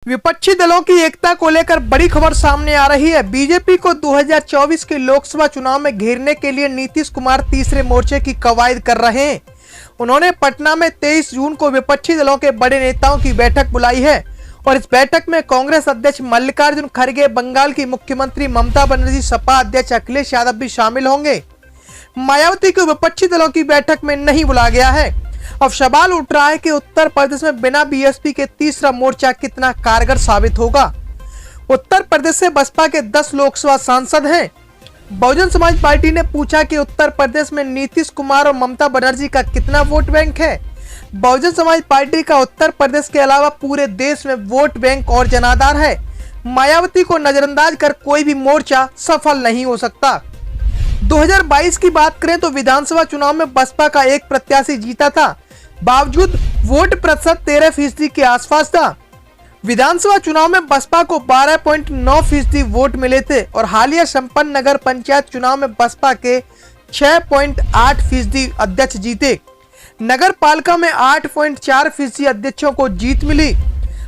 विपक्षी दलों की एकता को लेकर बड़ी खबर सामने आ रही है। बीजेपी को 2024 के लोकसभा चुनाव में घेरने के लिए नीतीश कुमार तीसरे मोर्चे की कवायद कर रहे हैं। उन्होंने पटना में 23 जून को विपक्षी दलों के बड़े नेताओं की बैठक बुलाई है और इस बैठक में कांग्रेस अध्यक्ष मल्लिकार्जुन खड़गे, बंगाल की मुख्यमंत्री ममता बनर्जी, सपा अध्यक्ष अखिलेश यादव भी शामिल होंगे। मायावती को विपक्षी दलों की बैठक में नहीं बुलाया गया है। अब सवाल उठ रहा है कि उत्तर प्रदेश में बिना बीएसपी के तीसरा मोर्चा कितना कारगर साबित होगा। उत्तर प्रदेश से बसपा के 10 लोकसभा सांसद हैं। बहुजन समाज पार्टी ने पूछा कि उत्तर प्रदेश में नीतीश कुमार और ममता बनर्जी का कितना वोट बैंक है। बहुजन समाज पार्टी का उत्तर प्रदेश के अलावा पूरे देश में वोट बैंक और जनाधार है। मायावती को नजरअंदाज कर कोई भी मोर्चा सफल नहीं हो सकता। 2022 की बात करें तो विधानसभा चुनाव में बसपा का एक प्रत्याशी जीता था, बावजूद वोट प्रतिशत 13% के आसपास था। विधानसभा चुनाव में बसपा को 12.9% वोट मिले थे और हालिया संपन्न नगर पंचायत चुनाव में बसपा के 6.8% अध्यक्ष जीते। नगर पालिका में 8.4% अध्यक्षों को जीत मिली।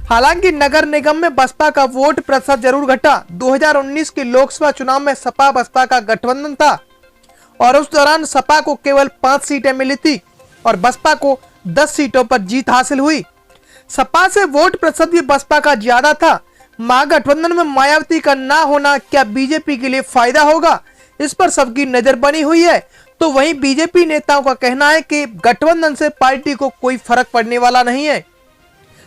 हालांकि नगर निगम में बसपा का वोट प्रतिशत जरूर घटा। 2019 के लोकसभा चुनाव में सपा बसपा का गठबंधन था और उस दौरान सपा को केवल 5 सीटें मिली थी और बसपा को 10 सीटों पर जीत हासिल हुई। सपा से वोट प्रतिशत भी बसपा का ज्यादा था। महागठबंधन में मायावती का ना होना क्या बीजेपी के लिए फायदा होगा, इस पर सबकी नजर बनी हुई है। तो वहीं बीजेपी नेताओं का कहना है कि गठबंधन से पार्टी को कोई फर्क पड़ने वाला नहीं है।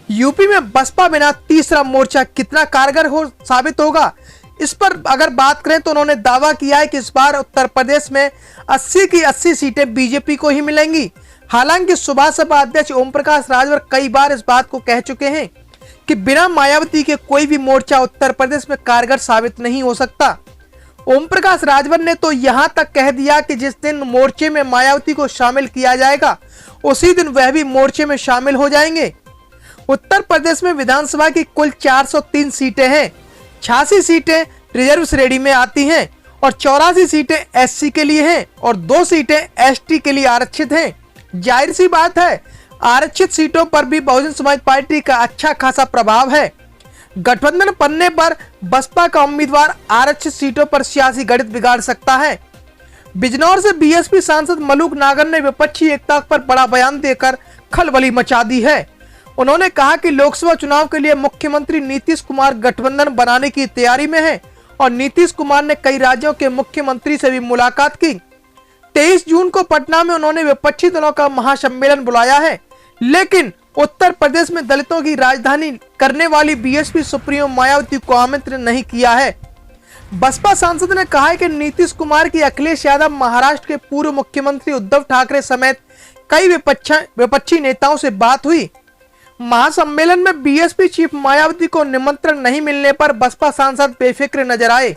यूपी में बसपा बिना तीसरा मोर्चा कितना कारगर साबित होगा, इस पर अगर बात करें तो उन्होंने दावा किया है कि इस बार उत्तर प्रदेश में 80 की 80 सीटें बीजेपी को ही मिलेंगी। हालांकि सुबह सपा अध्यक्ष ओम प्रकाश राजभर कई बार इस बात को कह चुके हैं कि बिना मायावती के कोई भी मोर्चा उत्तर प्रदेश में कारगर साबित नहीं हो सकता। ओम प्रकाश राजभर ने तो यहां तक कह दिया कि जिस दिन मोर्चे में मायावती को शामिल किया जाएगा उसी दिन वह भी मोर्चे में शामिल हो जाएंगे। उत्तर प्रदेश में विधानसभा की कुल 403 सीटें हैं। 86 सीटें रिजर्व श्रेणी में आती हैं और 84 सीटें एससी के लिए हैं और 2 सीटें एसटी के लिए आरक्षित हैं। जाहिर सी बात है, आरक्षित सीटों पर भी बहुजन समाज पार्टी का अच्छा खासा प्रभाव है। गठबंधन बनने पर बसपा का उम्मीदवार आरक्षित सीटों पर सियासी गणित बिगाड़ सकता है। बिजनौर से बीएसपी सांसद मलूक नागर ने विपक्षी एकता पर बड़ा बयान देकर खलबली मचा दी है। उन्होंने कहा कि लोकसभा चुनाव के लिए मुख्यमंत्री नीतीश कुमार गठबंधन बनाने की तैयारी में हैं और नीतीश कुमार ने कई राज्यों के मुख्यमंत्री से भी मुलाकात की। 23 जून को पटना में उन्होंने विपक्षी दलों का महासम्मेलन बुलाया है, लेकिन उत्तर प्रदेश में दलितों की राजधानी करने वाली बीएसपी सुप्रीमो मायावती को आमंत्रण नहीं किया है। बसपा सांसद ने कहा है कि नीतीश कुमार की अखिलेश यादव, महाराष्ट्र के पूर्व मुख्यमंत्री उद्धव ठाकरे समेत कई विपक्षी नेताओं से बात हुई। महासम्मेलन में बीएसपी चीफ मायावती को निमंत्रण नहीं मिलने पर बसपा सांसद बेफिक्र नजर आए।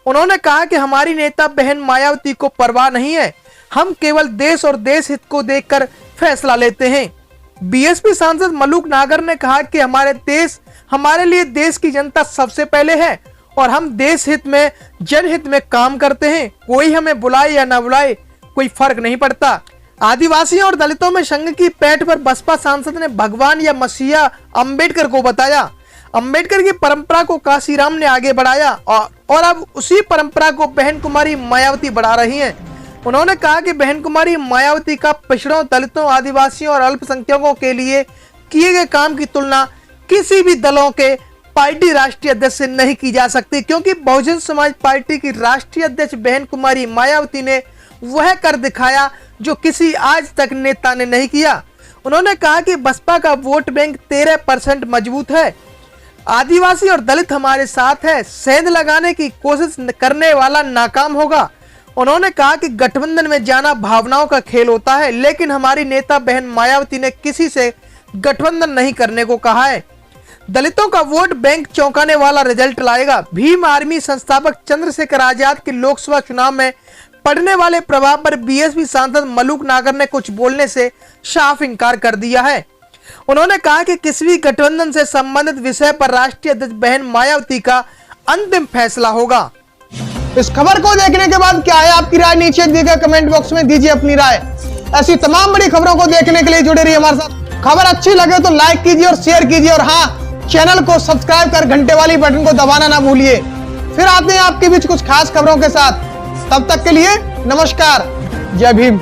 उन्होंने कहा कि हमारी नेता बहन मायावती को परवाह नहीं है, हम केवल देश और देश हित को देखकर फैसला लेते हैं। बीएसपी सांसद मलूक नागर ने कहा कि हमारे लिए देश की जनता सबसे पहले है और हम देश हित में, जनहित में काम करते हैं। कोई हमें बुलाए या ना बुलाए कोई फर्क नहीं पड़ता। आदिवासियों और दलितों में संघ की पैठ पर बसपा सांसद ने भगवान या मसीहा अंबेडकर को बताया। अंबेडकर की परंपरा को काशीराम ने आगे बढ़ाया और अब उसी परंपरा को बहन कुमारी मायावती बढ़ा रही हैं। उन्होंने कहा कि बहन कुमारी मायावती का पिछड़ों, दलितों, आदिवासियों और अल्पसंख्यकों के लिए किए गए काम की तुलना किसी भी दलों के पार्टी राष्ट्रीय अध्यक्ष से नहीं की जा सकती, क्योंकि बहुजन समाज पार्टी की राष्ट्रीय अध्यक्ष बहन कुमारी मायावती ने वह कर दिखाया जो किसी आज तक नेता ने नहीं किया। उन्होंने कहा कि बसपा का वोट बैंक 13% मजबूत है। आदिवासी और दलित हमारे साथ है। सेंध लगाने की कोशिश करने वाला नाकाम होगा। उन्होंने कहा कि गठबंधन में जाना भावनाओं का खेल होता है, लेकिन हमारी नेता बहन मायावती ने किसी से गठबंधन नहीं करने को कहा है। दलितों का वोट बैंक चौंकाने वाला रिजल्ट लाएगा। भीम आर्मी संस्थापक चंद्रशेखर आजाद के लोकसभा चुनाव में पड़ने वाले प्रभाव पर बीएसपी सांसद मलूक नागर ने कुछ बोलने से साफ इनकार कर दिया है। उन्होंने कहा कि किसी भी गठबंधन से संबंधित विषय पर राष्ट्रीय अध्यक्ष बहन मायावती का अंतिम फैसला होगा। इस खबर को देखने के बाद क्या है आपकी राय, नीचे दिए गए कमेंट बॉक्स में दीजिए अपनी राय। ऐसी तमाम बड़ी खबरों को देखने के लिए जुड़े रहिए हमारे साथ। खबर अच्छी लगे तो लाइक कीजिए और शेयर कीजिए और हाँ, चैनल को सब्सक्राइब कर घंटे वाली बटन को दबाना ना भूलिए। फिर आते हैं आपके बीच कुछ खास खबरों के साथ। तब तक के लिए नमस्कार, जय भीम।